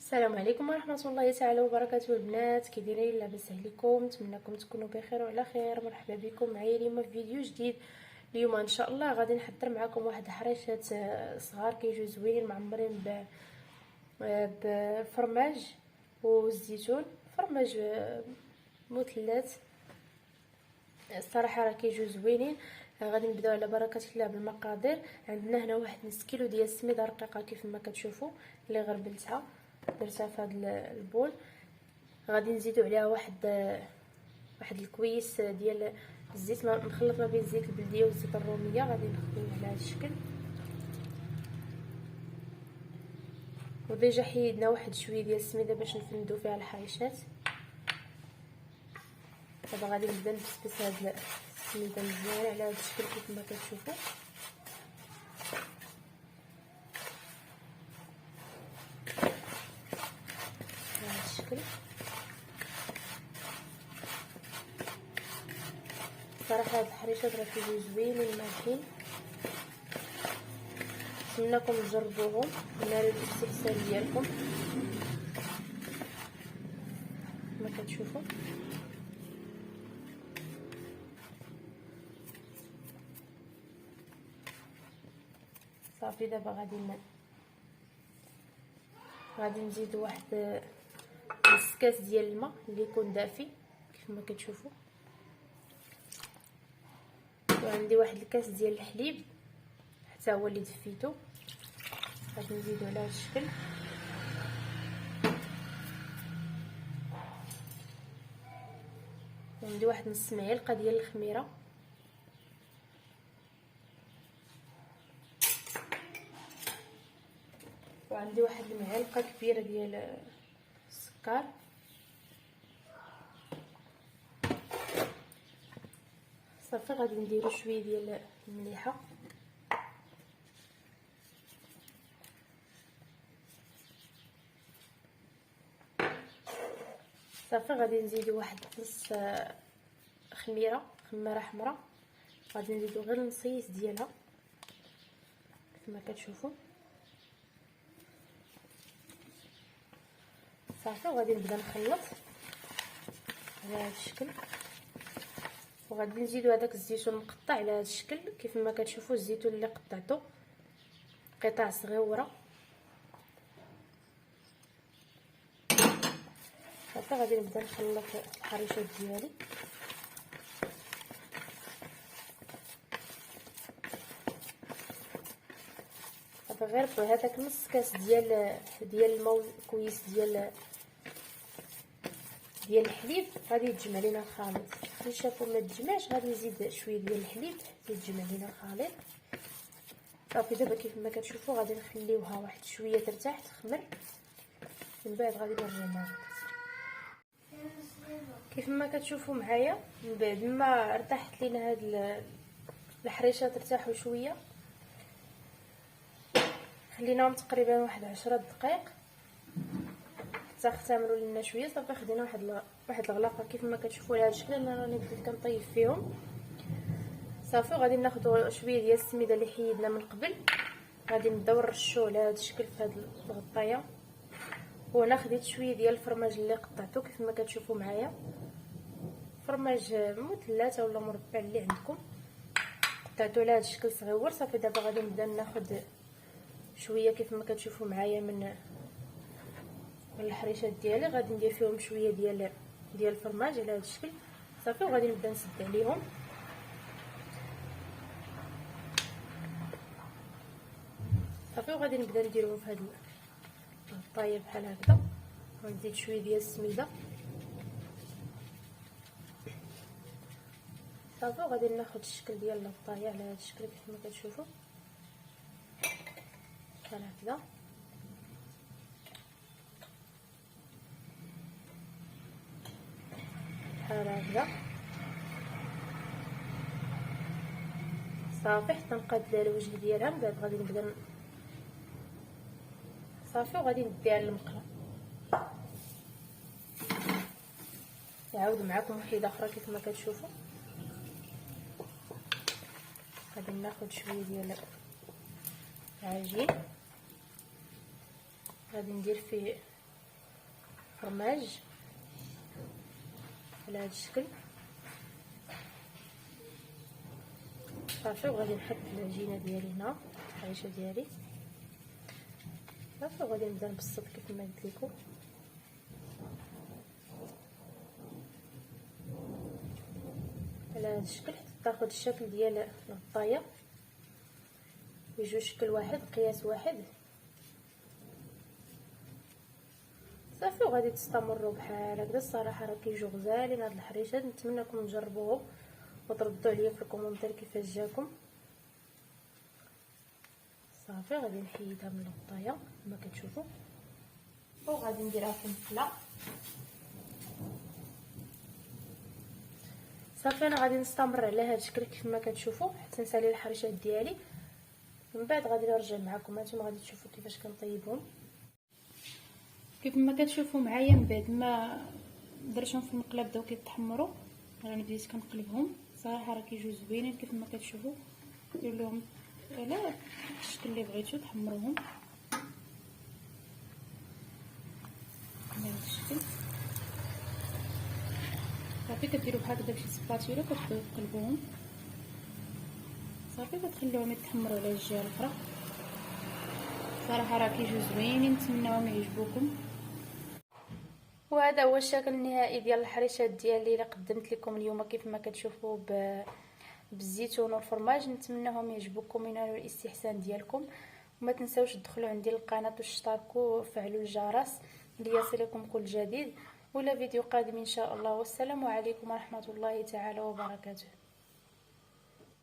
السلام عليكم ورحمه الله تعالى وبركاته البنات، كي دايرين؟ لاباس عليكم؟ نتمنىكم تكونوا بخير وعلى خير. مرحبا بكم معايا اليوم في فيديو جديد. اليوم ان شاء الله غادي نحضر معكم واحد حريشات صغار كيجيو زوينين معمرين بالفرماج والزيتون. فرماج مثلث الصراحه راه كيجيو زوينين. غادي نبداو على بركه الله بالمقادير. عندنا هنا واحد نص كيلو ديال السميده رقيقه كيف ما كتشوفوا اللي غربلتها درتها في هذا البول. غادي نزيدوا عليها واحد الكويس ديال الزيت مخلط ما بين الزيت البلديه والزيت الروميه. غادي نخدموه على هذا الشكل. وديجا حيدنا واحد شويه ديال السميده باش نفندو فيها الحريشات. دابا غادي نبدا نبسبس هاد السميده مزيان على هذا الشكل كيف ما كتشوفوا. هذا الشكل صراحه هاد الحريشات راه كيجيو زوينين مالحين. نتمنىكم تجربوهم ونالوا الاستحسان ديالكم كما كتشوفوا. صافي دابا غادي نزيدوا واحد نص كاس ديال الماء اللي يكون دافي كيف ما كتشوفوا. وعندي واحد الكاس ديال الحليب حتى هو اللي دفيته. غادي نزيدو على هذا الشكل. وعندي واحد نص معلقه ديال الخميره. وعندي واحد المعلقه كبيره ديال السكر. صافي غادي نديرو شويه ديال المليحه. صافي غادي نزيدو واحد نص خميره حمراء. غادي نزيدو غير نصيص ديالها كما كتشوفوا. صافي وغادي نبدا نخلط على هذا الشكل. وغادي نزيدو هذاك الزيتون مقطع على هذا الشكل كيف ما كتشوفوا. الزيتون اللي قطعته قطع صغيره. صافي غادي نبدا نخلط الحريشات ديالي. صافي غير بهذاك نص كاس ديال الماء كويس ديال الحليب غادي يتجمع لينا الخليط. كي شافوا ما تجمعش غادي نزيد شويه ديال الحليب حتى يتجمع لينا الخليط. صافي دابا كيف ما كتشوفوا غادي نخليوها واحد شويه ترتاح تخمر. من بعد غادي نرجعوا معكم كيف ما كتشوفوا معايا. من بعد ما ارتاحت لينا هاد الحريشات ارتاحوا شويه، خليناهم تقريبا واحد 10 دقائق حتى اختمروا لنا شويه. صافي خدينا واحد الغلاقه كيف ما كتشوفوا على هذا الشكل. انا راني بديت كنطيب فيهم. صافي غادي ناخذوا شويه ديال السميده اللي حيدنا من قبل. غادي نبداو نرشوه على هذا الشكل في هذه الغطايه. وهنا خديت شويه ديال الفرماج اللي قطعته كيف ما كتشوفوا معايا. فرماج مثلث ولا مربع اللي عندكم، قطعته على هذا الشكل صغيور. صافي دابا غادي نبدا ناخذ شويه كيف ما كتشوفوا معايا من الحريشات ديالي. غادي ندير فيهم شويه ديال الفرماج على هذا الشكل. صافي وغادي نبدا نسد عليهم. صافي وغادي نبدا نديرهم في هذه الطايه بحال هكذا. غنزيد شويه ديال السميده. صافي وغادي ناخذ الشكل ديال الطايه على هذا الشكل كيف ما كتشوفوا بحال هكذا. بحال هكذا. صافي حتى نقاد الوجه ديالها. من بعد غادي نبدا صافي وغادي نديها للمقله. نعاود معكم وحده اخرى كيف ما كتشوفوا. غادي ناخذ شويه ديال العجين غادي ندير فيه فرماج على هذا الشكل. صافي وغادي نحط العجينه ديالي هنا، الحريشه ديالي صافي، وغادي نبدا نبسط كيف ما قلت لكم. على هذا الشكل حتى تاخذ الشكل ديال الغطايه، يجيو شكل واحد قياس واحد. صافي وغادي تستمروا بحال هكذا. الصراحه راه كيجيو غزالين هاد الحريشات، نتمنىكم تجربوهم وتردوا عليا في الكومونتير كيفاش جاكم. صافي غادي نحيدها من الغطايه كما كتشوفوا، وغادي نديرها في المقله. صافي انا غادي نستمر على هذا الشكل كيف ما كتشوفوا حتى نسالي الحريشات ديالي، من بعد غادي نرجع معكم هانتوما غادي تشوفوا كيفاش كنطيبهم. كيف ما كتشوفوا معايا من بعد ما درتهم في المقله بداو كيتحمروا، راني بديت كنقلبهم. صراحه راه كيجيو زوينين كيف ما كتشوفوا. دير لهم على الشكل اللي بغيتو تحمروهم بهذا الشكل. صافي كديروا بحال هكذا بشي سباتيولا كتبداو تقلبوهم. صافي كتخليوهم يتحمروا على الجهه الاخرى. صراحه راه كيجيو زوينين، نتمنىهم يعجبوكم. وهذا هو الشكل النهائي ديال الحريشات ديالي اللي قدمت لكم اليوم كيف ما كتشوفوا بالزيتون والفرماج. نتمنىهم يعجبوكم وينالوا الاستحسان ديالكم. وما تنساوش تدخلوا عندي القناه وتشتركوا وفعلوا الجرس ليصلكم كل جديد، ولا فيديو قادم ان شاء الله. والسلام عليكم ورحمه الله تعالى وبركاته.